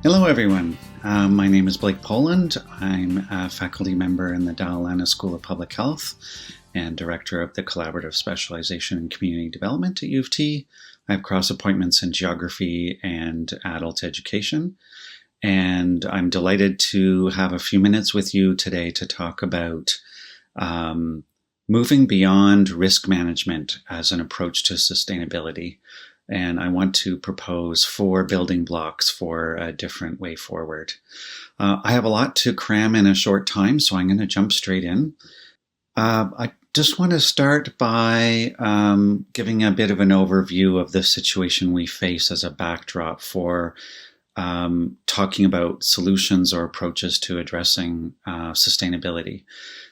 Hello, everyone. My name is Blake Poland. I'm a faculty member in the Dalla School of Public Health and director of the Collaborative Specialization in Community Development at U of T. I have cross appointments in geography and adult education. And I'm delighted to have a few minutes with you today to talk about moving beyond risk management as an approach to sustainability. And I want to propose 4 building blocks for a different way forward. I have a lot to cram in a short time, so I'm going to jump straight in. I just want to start by giving a bit of an overview of the situation we face as a backdrop for talking about solutions or approaches to addressing sustainability.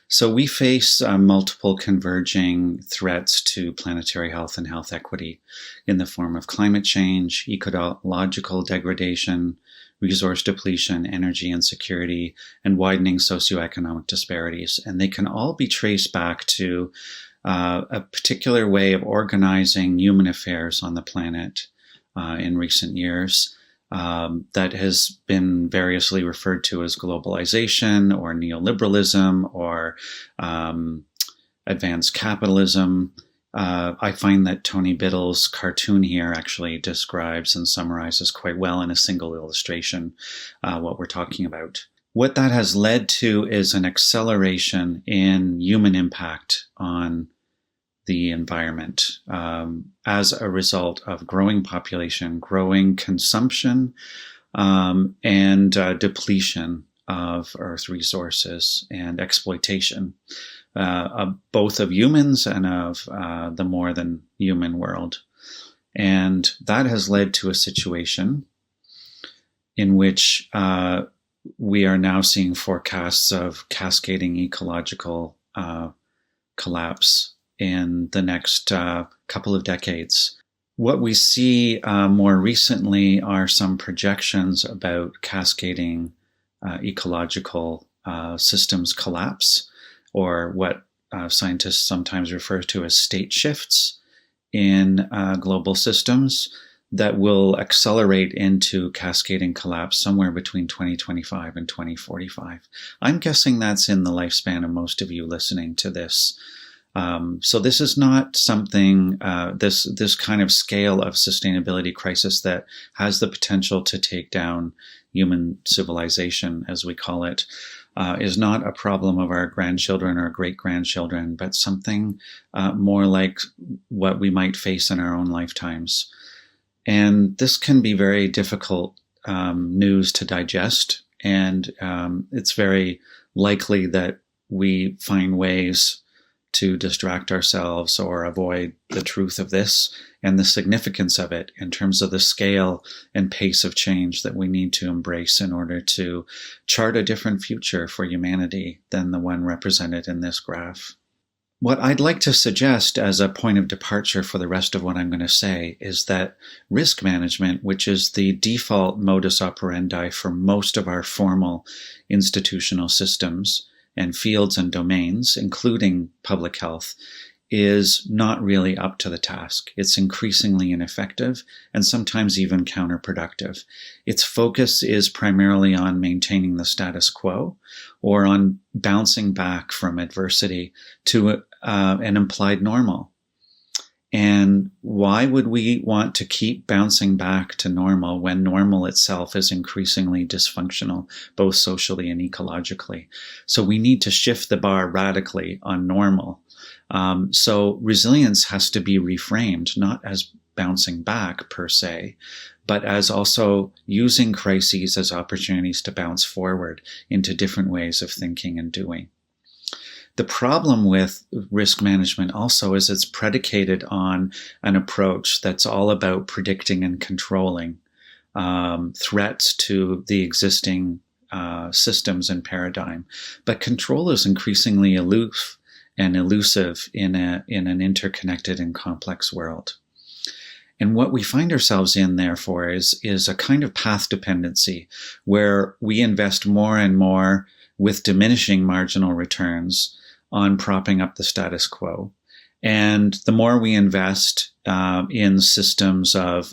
So we face multiple converging threats to planetary health and health equity in the form of climate change, ecological degradation, resource depletion, energy insecurity, and widening socioeconomic disparities. And they can all be traced back to a particular way of organizing human affairs on the planet in recent years. That has been variously referred to as globalization or neoliberalism or advanced capitalism. I find that Tony Biddle's cartoon here actually describes and summarizes quite well in a single illustration what we're talking about. What that has led to is an acceleration in human impact on the environment as a result of growing population, growing consumption, and depletion of Earth resources and exploitation, both of humans and of the more than human world. And that has led to a situation in which we are now seeing forecasts of cascading ecological collapse in the next couple of decades. What we see more recently are some projections about cascading ecological systems collapse, or what scientists sometimes refer to as state shifts in global systems that will accelerate into cascading collapse somewhere between 2025 and 2045. I'm guessing that's in the lifespan of most of you listening to this. So this is not something, this kind of scale of sustainability crisis that has the potential to take down human civilization, as we call it, is not a problem of our grandchildren or great-grandchildren, but something more like what we might face in our own lifetimes. And this can be very difficult news to digest, and it's very likely that we find ways to distract ourselves or avoid the truth of this and the significance of it in terms of the scale and pace of change that we need to embrace in order to chart a different future for humanity than the one represented in this graph. What I'd like to suggest as a point of departure for the rest of what I'm going to say is that risk management, which is the default modus operandi for most of our formal institutional systems, and fields and domains, including public health, is not really up to the task. It's increasingly ineffective and sometimes even counterproductive. Its focus is primarily on maintaining the status quo or on bouncing back from adversity to an implied normal. And why would we want to keep bouncing back to normal when normal itself is increasingly dysfunctional, both socially and ecologically? So we need to shift the bar radically on normal. So resilience has to be reframed, not as bouncing back per se, but as also using crises as opportunities to bounce forward into different ways of thinking and doing. The problem with risk management also is it's predicated on an approach that's all about predicting and controlling threats to the existing systems and paradigm. But control is increasingly aloof and elusive in an interconnected and complex world. And what we find ourselves in, therefore, is a kind of path dependency where we invest more and more with diminishing marginal returns on propping up the status quo. And the more we invest in systems of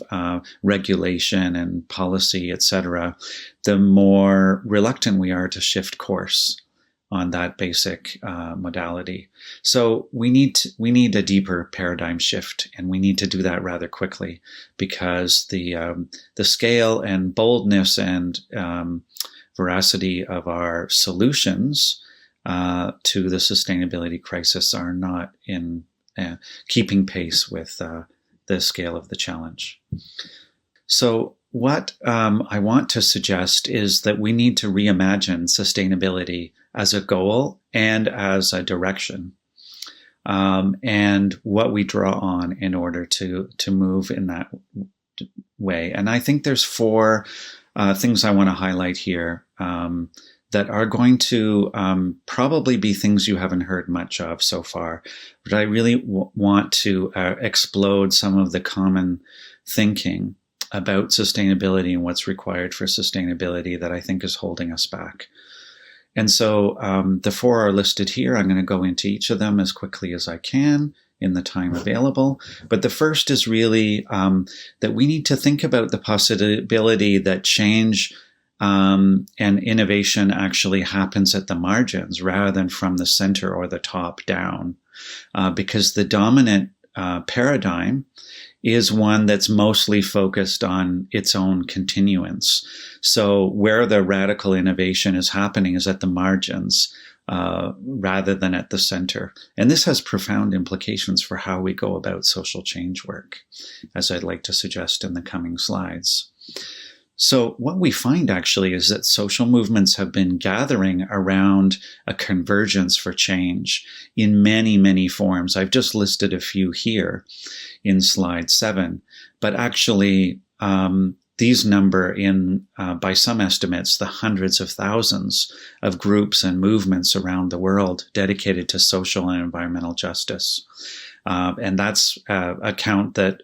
regulation and policy, et cetera, the more reluctant we are to shift course on that basic modality. So we need a deeper paradigm shift, and we need to do that rather quickly, because the scale and boldness and veracity of our solutions to the sustainability crisis are not in keeping pace with the scale of the challenge. So what I want to suggest is that we need to reimagine sustainability as a goal and as a direction, and what we draw on in order to move in that way. And I think there's four things I want to highlight here that are going to probably be things you haven't heard much of so far, but I really want to explode some of the common thinking about sustainability and what's required for sustainability that I think is holding us back. And so the four are listed here. I'm going to go into each of them as quickly as I can in the time available. But the first is really that we need to think about the possibility that change and innovation actually happens at the margins rather than from the center or the top down, because the dominant paradigm is one that's mostly focused on its own continuance. So where the radical innovation is happening is at the margins rather than at the center. And this has profound implications for how we go about social change work, as I'd like to suggest in the coming slides. So what we find actually is that social movements have been gathering around a convergence for change in many, many forms. I've just listed a few here in slide 7, but actually these number in, by some estimates, the hundreds of thousands of groups and movements around the world dedicated to social and environmental justice. And that's a count that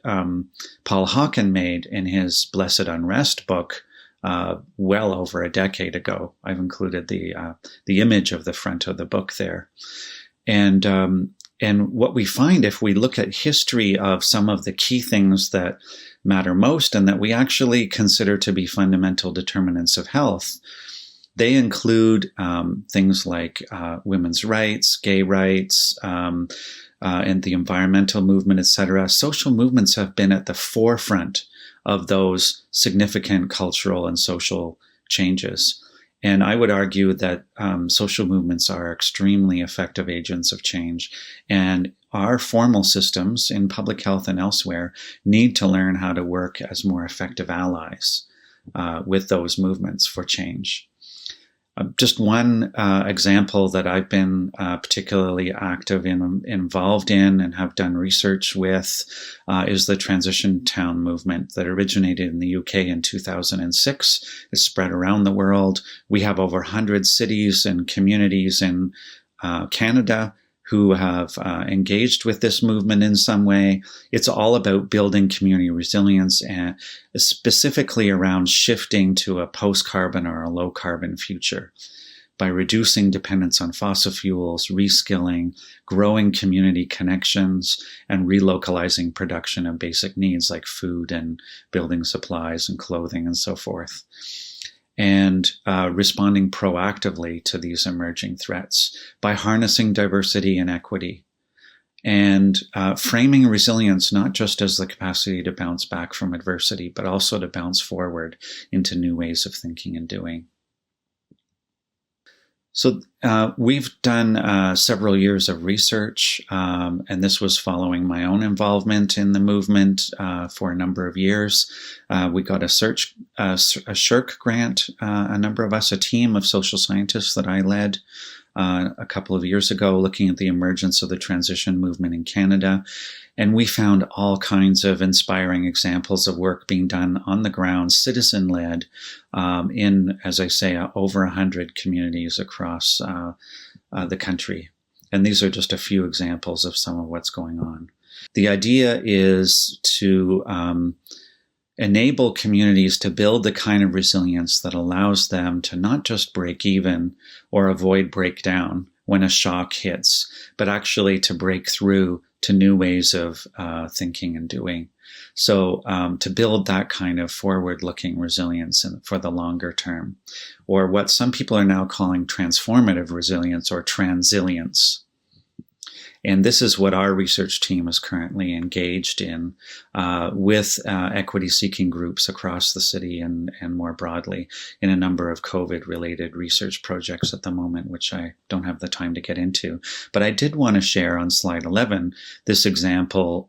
Paul Hawken made in his Blessed Unrest book well over a decade ago. I've included the image of the front of the book there. And what we find if we look at history of some of the key things that matter most and that we actually consider to be fundamental determinants of health, they include things like women's rights, gay rights, and the environmental movement, etc. Social movements have been at the forefront of those significant cultural and social changes. And I would argue that social movements are extremely effective agents of change. And our formal systems in public health and elsewhere need to learn how to work as more effective allies with those movements for change. Just one example that I've been particularly active involved in and have done research with is the Transition Town movement that originated in the UK in 2006. It's spread around the world. We have over 100 cities and communities in Canada who have engaged with this movement in some way. It's all about building community resilience and specifically around shifting to a post-carbon or a low-carbon future by reducing dependence on fossil fuels, reskilling, growing community connections, and relocalizing production of basic needs like food and building supplies and clothing and so forth. And responding proactively to these emerging threats by harnessing diversity and equity and framing resilience not just as the capacity to bounce back from adversity, but also to bounce forward into new ways of thinking and doing. So we've done several years of research, and this was following my own involvement in the movement for a number of years. We got a SHRC grant, a number of us, a team of social scientists that I led a couple of years ago, looking at the emergence of the transition movement in Canada. And we found all kinds of inspiring examples of work being done on the ground, citizen-led, in, as I say, over 100 communities across the country. And these are just a few examples of some of what's going on. The idea is to enable communities to build the kind of resilience that allows them to not just break even or avoid breakdown when a shock hits, but actually to break through to new ways of thinking and doing. So to build that kind of forward-looking resilience for the longer term, or what some people are now calling transformative resilience or transilience. And this is what our research team is currently engaged in with equity-seeking groups across the city and more broadly in a number of COVID-related research projects at the moment, which I don't have the time to get into. But I did want to share on slide 11 this example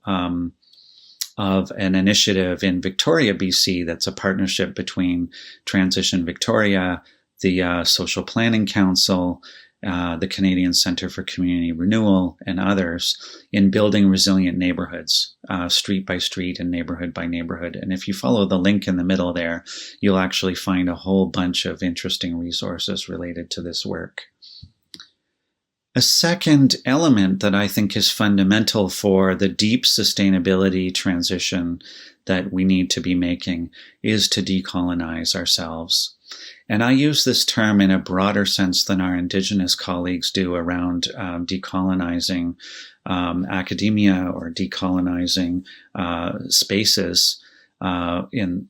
of an initiative in Victoria, BC, that's a partnership between Transition Victoria, the Social Planning Council, the Canadian Centre for Community Renewal, and others in building resilient neighborhoods, street by street and neighborhood by neighborhood. And if you follow the link in the middle there, you'll actually find a whole bunch of interesting resources related to this work. A second element that I think is fundamental for the deep sustainability transition that we need to be making is to decolonize ourselves. And I use this term in a broader sense than our Indigenous colleagues do around decolonizing academia or decolonizing spaces in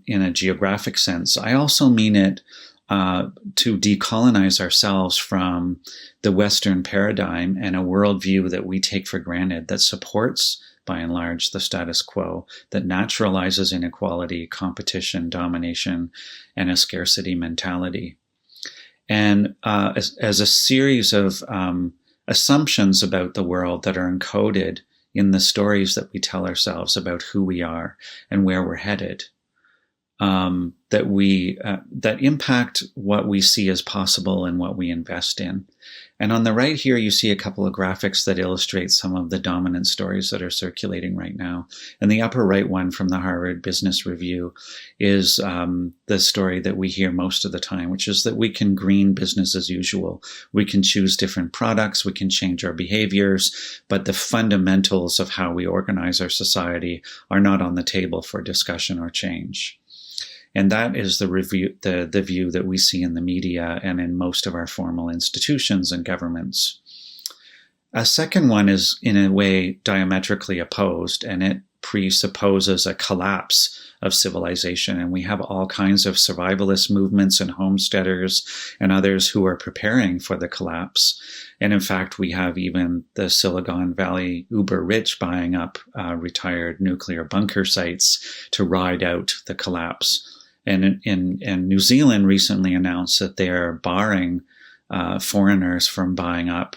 a geographic sense. I also mean it to decolonize ourselves from the Western paradigm and a worldview that we take for granted that supports, by and large, the status quo, that naturalizes inequality, competition, domination, and a scarcity mentality. And as a series of assumptions about the world that are encoded in the stories that we tell ourselves about who we are and where we're headed, that impact what we see as possible and what we invest in. And on the right here, you see a couple of graphics that illustrate some of the dominant stories that are circulating right now. And the upper right one from the Harvard Business Review is the story that we hear most of the time, which is that we can green business as usual. We can choose different products, we can change our behaviors, but the fundamentals of how we organize our society are not on the table for discussion or change. And that is the view that we see in the media and in most of our formal institutions and governments. A second one is in a way diametrically opposed, and it presupposes a collapse of civilization. And we have all kinds of survivalist movements and homesteaders and others who are preparing for the collapse. And in fact, we have even the Silicon Valley uber rich buying up retired nuclear bunker sites to ride out the collapse. And New Zealand recently announced that they're barring foreigners from buying up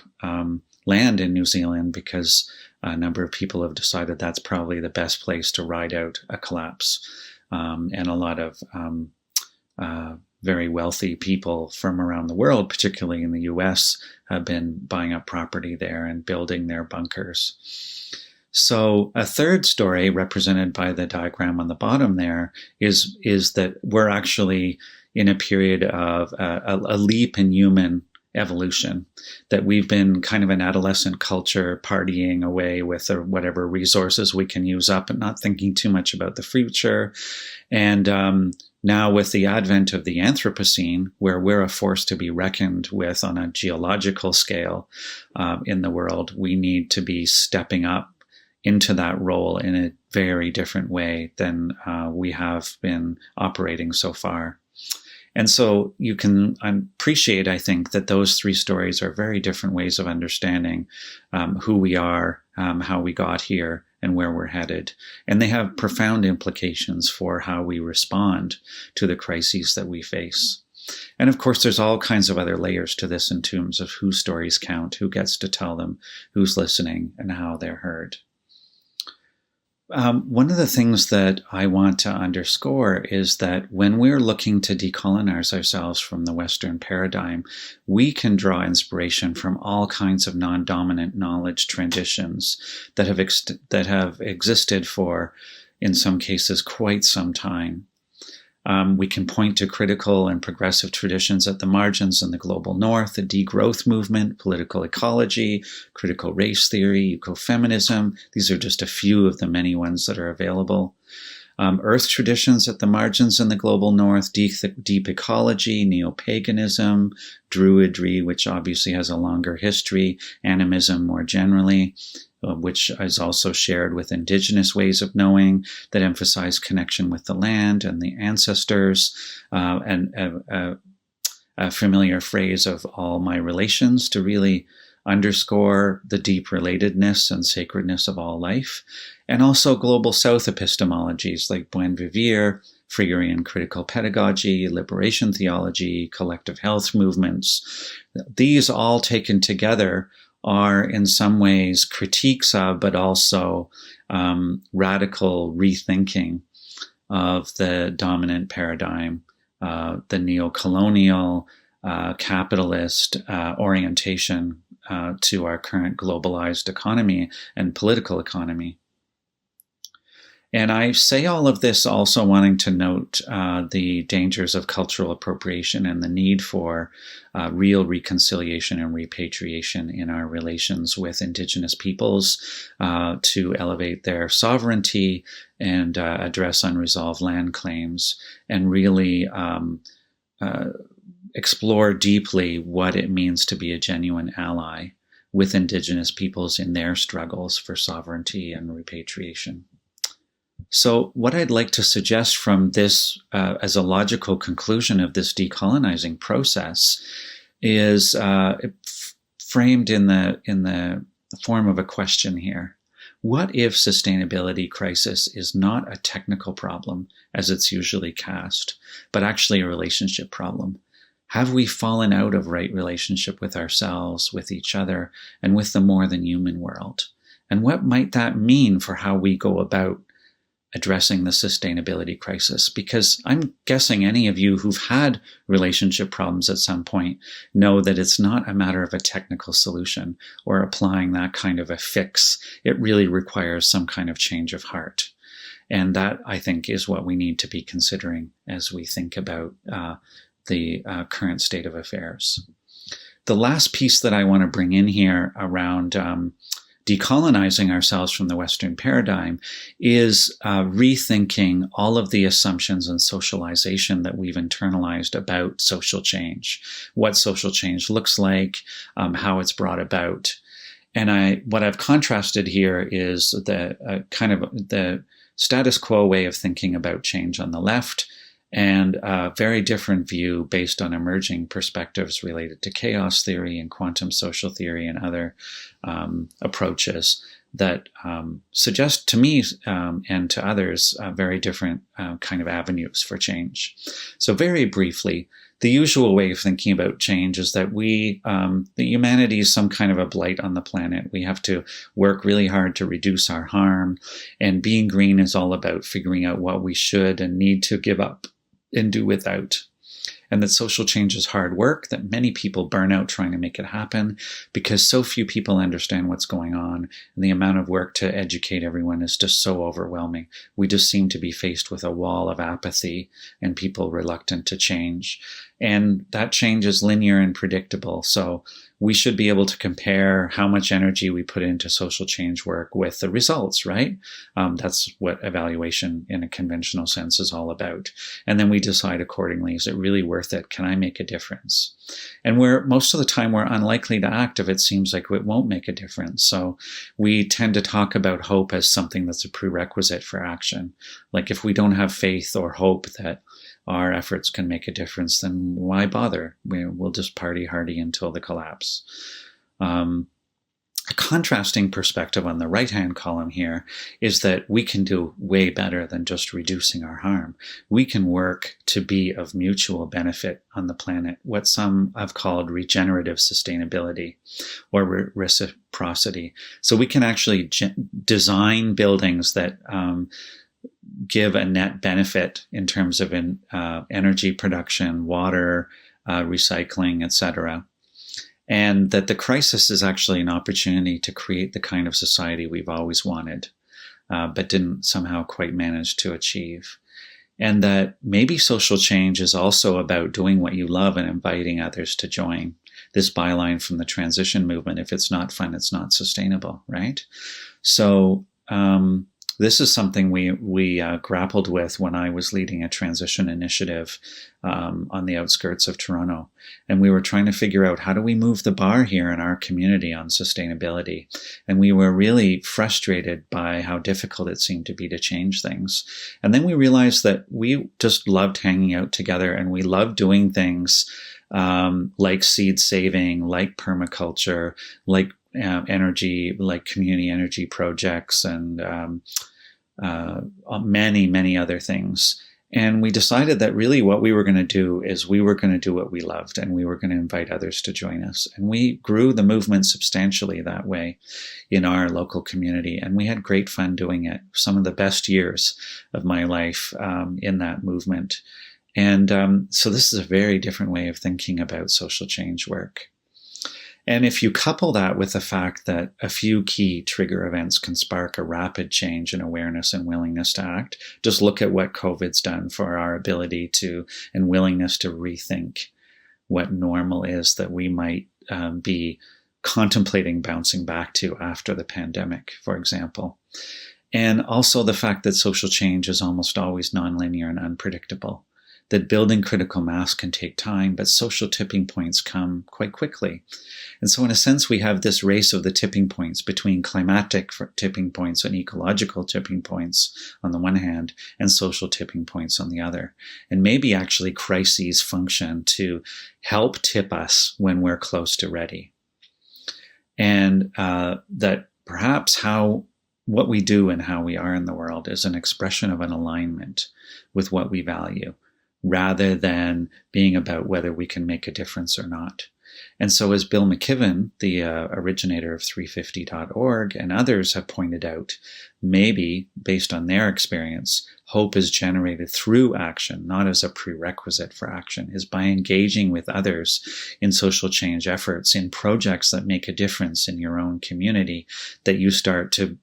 land in New Zealand because a number of people have decided that's probably the best place to ride out a collapse. And a lot of very wealthy people from around the world, particularly in the US, have been buying up property there and building their bunkers. So a third story represented by the diagram on the bottom there is that we're actually in a period of a leap in human evolution, that we've been kind of an adolescent culture partying away with whatever resources we can use up and not thinking too much about the future. And now with the advent of the Anthropocene, where we're a force to be reckoned with on a geological scale in the world, we need to be stepping up into that role in a very different way than we have been operating so far. And so you can appreciate, I think, that those three stories are very different ways of understanding who we are, how we got here, and where we're headed. And they have profound implications for how we respond to the crises that we face. And of course, there's all kinds of other layers to this in terms of whose stories count, who gets to tell them, who's listening, and how they're heard. One of the things that I want to underscore is that when we're looking to decolonize ourselves from the Western paradigm, we can draw inspiration from all kinds of non-dominant knowledge traditions that have existed for, in some cases, quite some time. We can point to critical and progressive traditions at the margins in the global north, the degrowth movement, political ecology, critical race theory, ecofeminism. These are just a few of the many ones that are available. Earth traditions at the margins in the global north, deep ecology, neo-paganism, druidry, which obviously has a longer history, animism more generally, which is also shared with indigenous ways of knowing that emphasize connection with the land and the ancestors, and a familiar phrase of all my relations to really underscore the deep relatedness and sacredness of all life, and also global south epistemologies like Buen Vivir, Fregerean critical pedagogy, liberation theology, collective health movements. These all taken together are in some ways critiques of, but also radical rethinking of the dominant paradigm, the neo-colonial, capitalist orientation to our current globalized economy and political economy. And I say all of this also wanting to note the dangers of cultural appropriation and the need for real reconciliation and repatriation in our relations with Indigenous peoples to elevate their sovereignty and address unresolved land claims and really explore deeply what it means to be a genuine ally with Indigenous peoples in their struggles for sovereignty and repatriation. So what I'd like to suggest from this as a logical conclusion of this decolonizing process is framed in the form of a question here. What if sustainability crisis is not a technical problem as it's usually cast, but actually a relationship problem? Have we fallen out of right relationship with ourselves, with each other, and with the more than human world? And what might that mean for how we go about addressing the sustainability crisis? Because I'm guessing any of you who've had relationship problems at some point know that it's not a matter of a technical solution or applying that kind of a fix. It really requires some kind of change of heart. And that, I think, is what we need to be considering as we think about the current state of affairs. The last piece that I want to bring in here around decolonizing ourselves from the Western paradigm is rethinking all of the assumptions and socialization that we've internalized about social change, what social change looks like, how it's brought about. And what I've contrasted here is the kind of the status quo way of thinking about change on the left, and a very different view based on emerging perspectives related to chaos theory and quantum social theory and other approaches that suggest to me and to others very different kind of avenues for change. So very briefly, the usual way of thinking about change is that that humanity is some kind of a blight on the planet. We have to work really hard to reduce our harm, and being green is all about figuring out what we should and need to give up and do without. And that social change is hard work, that many people burn out trying to make it happen because so few people understand what's going on, and the amount of work to educate everyone is just so overwhelming. We just seem to be faced with a wall of apathy and people reluctant to change. And that change is linear and predictable. So we should be able to compare how much energy we put into social change work with the results, right? That's what evaluation in a conventional sense is all about. And then we decide accordingly, is it really worth it? Can I make a difference? And most of the time we're unlikely to act if it seems like it won't make a difference. So we tend to talk about hope as something that's a prerequisite for action. Like if we don't have faith or hope that our efforts can make a difference, then why bother? We'll just party hardy until the collapse. A contrasting perspective on the right-hand column here is that we can do way better than just reducing our harm. We can work to be of mutual benefit on the planet, what some have called regenerative sustainability or reciprocity. So we can actually design buildings that give a net benefit in terms of energy production, water, recycling, etc. And that the crisis is actually an opportunity to create the kind of society we've always wanted, but didn't somehow quite manage to achieve. And that maybe social change is also about doing what you love and inviting others to join. This byline from the transition movement, if it's not fun, it's not sustainable, right? So This is something we grappled with when I was leading a transition initiative on the outskirts of Toronto. And we were trying to figure out, how do we move the bar here in our community on sustainability? And we were really frustrated by how difficult it seemed to be to change things. And then we realized that we just loved hanging out together, and we loved doing things like seed saving, like permaculture, like energy, like community energy projects, and many other things. And we decided that really what we were going to do is we were going to do what we loved, and we were going to invite others to join us. And we grew the movement substantially that way in our local community. And we had great fun doing it. Some of the best years of my life in that movement. And so this is a very different way of thinking about social change work. And if you couple that with the fact that a few key trigger events can spark a rapid change in awareness and willingness to act, just look at what COVID's done for our ability to and willingness to rethink what normal is that we might be contemplating bouncing back to after the pandemic, for example. And also the fact that social change is almost always nonlinear and unpredictable. That building critical mass can take time, but social tipping points come quite quickly. And so in a sense, we have this race of the tipping points between climatic tipping points and ecological tipping points on the one hand, and social tipping points on the other. And maybe actually crises function to help tip us when we're close to ready. And that perhaps what we do and how we are in the world is an expression of an alignment with what we value, rather than being about whether we can make a difference or not. And so as Bill McKibben, the originator of 350.org, and others have pointed out, maybe based on their experience, hope is generated through action, not as a prerequisite for action, is by engaging with others in social change efforts, in projects that make a difference in your own community, that you start to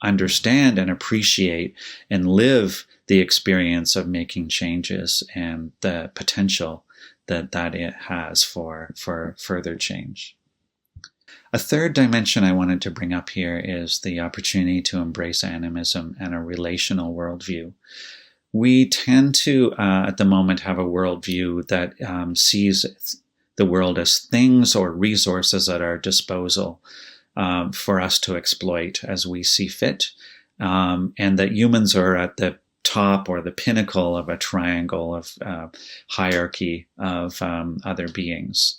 understand and appreciate and live the experience of making changes and the potential that it has for further change. A third dimension I wanted to bring up here is the opportunity to embrace animism and a relational worldview. We tend to, at the moment, have a worldview that sees the world as things or resources at our disposal for us to exploit as we see fit, and that humans are at the top or the pinnacle of a triangle of hierarchy of other beings.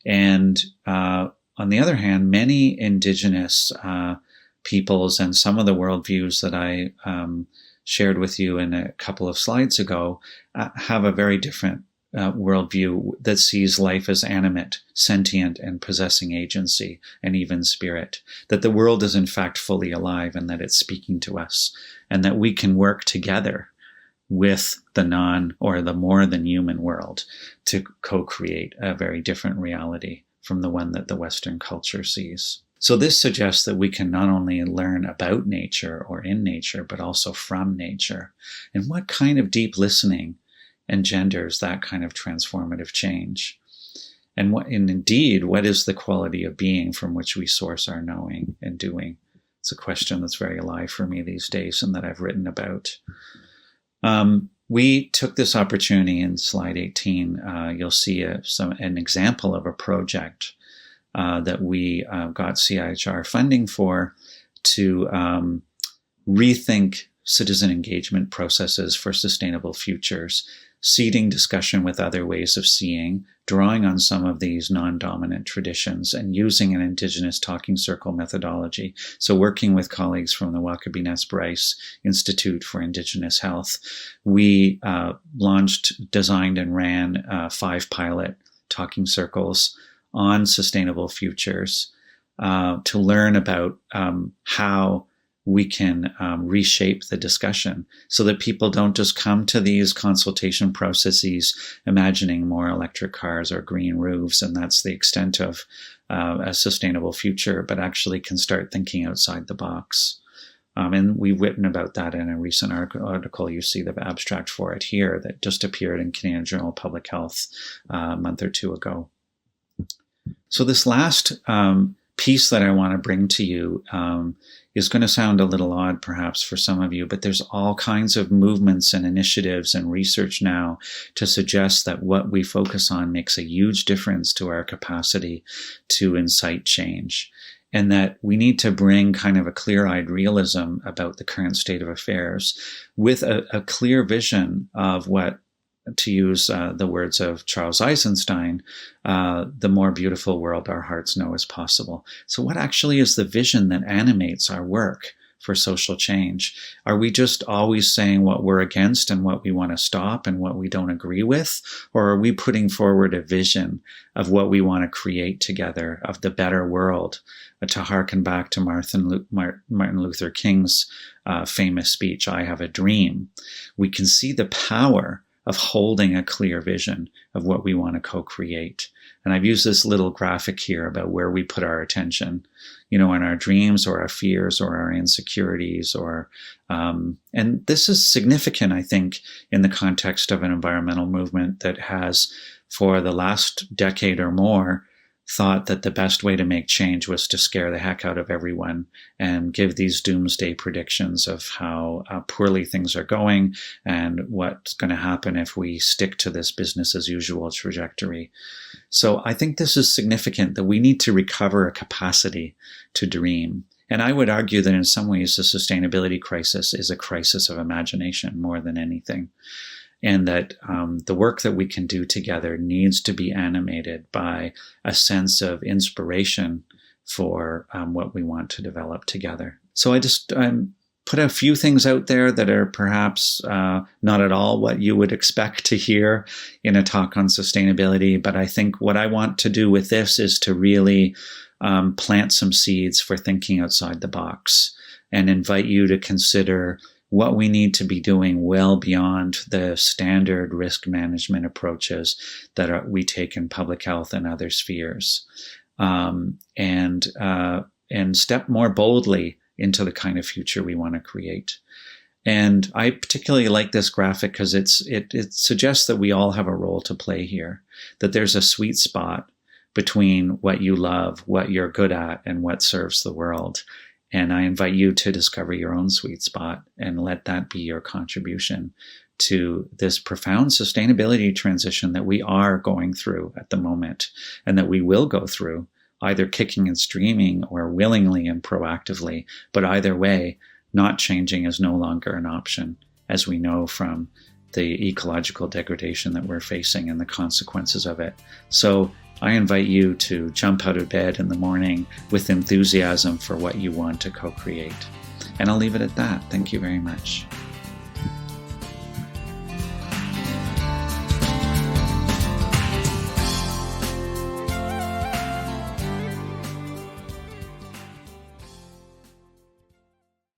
And on the other hand, many indigenous peoples and some of the worldviews that I shared with you in a couple of slides ago have a very different worldview that sees life as animate, sentient, and possessing agency, and even spirit. That the world is in fact fully alive, and that it's speaking to us, and that we can work together with the non or the more than human world to co-create a very different reality from the one that the Western culture sees. So this suggests that we can not only learn about nature or in nature, but also from nature. And what kind of deep listening engenders that kind of transformative change? And indeed, what is the quality of being from which we source our knowing and doing? It's a question that's very alive for me these days and that I've written about. We took this opportunity in slide 18. You'll see an example of a project that we got CIHR funding for to rethink citizen engagement processes for sustainable futures, seeding discussion with other ways of seeing, drawing on some of these non-dominant traditions, and using an Indigenous talking circle methodology. So working with colleagues from the Waakabee Bryce Institute for Indigenous Health, we launched, designed, and ran 5 pilot talking circles on sustainable futures to learn about how we can reshape the discussion so that people don't just come to these consultation processes imagining more electric cars or green roofs, and that's the extent of a sustainable future, but actually can start thinking outside the box. And we've written about that in a recent article. You see the abstract for it here that just appeared in Canadian Journal of Public Health a month or two ago. So this last piece that I want to bring to you is going to sound a little odd perhaps for some of you, but there's all kinds of movements and initiatives and research now to suggest that what we focus on makes a huge difference to our capacity to incite change. And that we need to bring kind of a clear-eyed realism about the current state of affairs with a clear vision of what, to use the words of Charles Eisenstein, the more beautiful world our hearts know is possible. So what actually is the vision that animates our work for social change? Are we just always saying what we're against and what we want to stop and what we don't agree with? Or are we putting forward a vision of what we want to create together, of the better world? To harken back to Martin Luther King's famous speech, "I have a dream," we can see the power of holding a clear vision of what we want to co-create. And I've used this little graphic here about where we put our attention, in our dreams or our fears or our insecurities, and this is significant, I think, in the context of an environmental movement that has, for the last decade or more, thought that the best way to make change was to scare the heck out of everyone and give these doomsday predictions of how poorly things are going and what's going to happen if we stick to this business as usual trajectory. So I think this is significant, that we need to recover a capacity to dream. And I would argue that in some ways the sustainability crisis is a crisis of imagination more than anything. And that the work that we can do together needs to be animated by a sense of inspiration for what we want to develop together. So I just put a few things out there that are perhaps not at all what you would expect to hear in a talk on sustainability. But I think what I want to do with this is to really plant some seeds for thinking outside the box and invite you to consider what we need to be doing well beyond the standard risk management approaches that we take in public health and other spheres, and step more boldly into the kind of future we want to create. And I particularly like this graphic because it suggests that we all have a role to play here, that there's a sweet spot between what you love, what you're good at, and what serves the world. And I invite you to discover your own sweet spot and let that be your contribution to this profound sustainability transition that we are going through at the moment and that we will go through, either kicking and streaming or willingly and proactively. But either way, not changing is no longer an option, as we know from the ecological degradation that we're facing and the consequences of it. So I invite you to jump out of bed in the morning with enthusiasm for what you want to co-create. And I'll leave it at that. Thank you very much.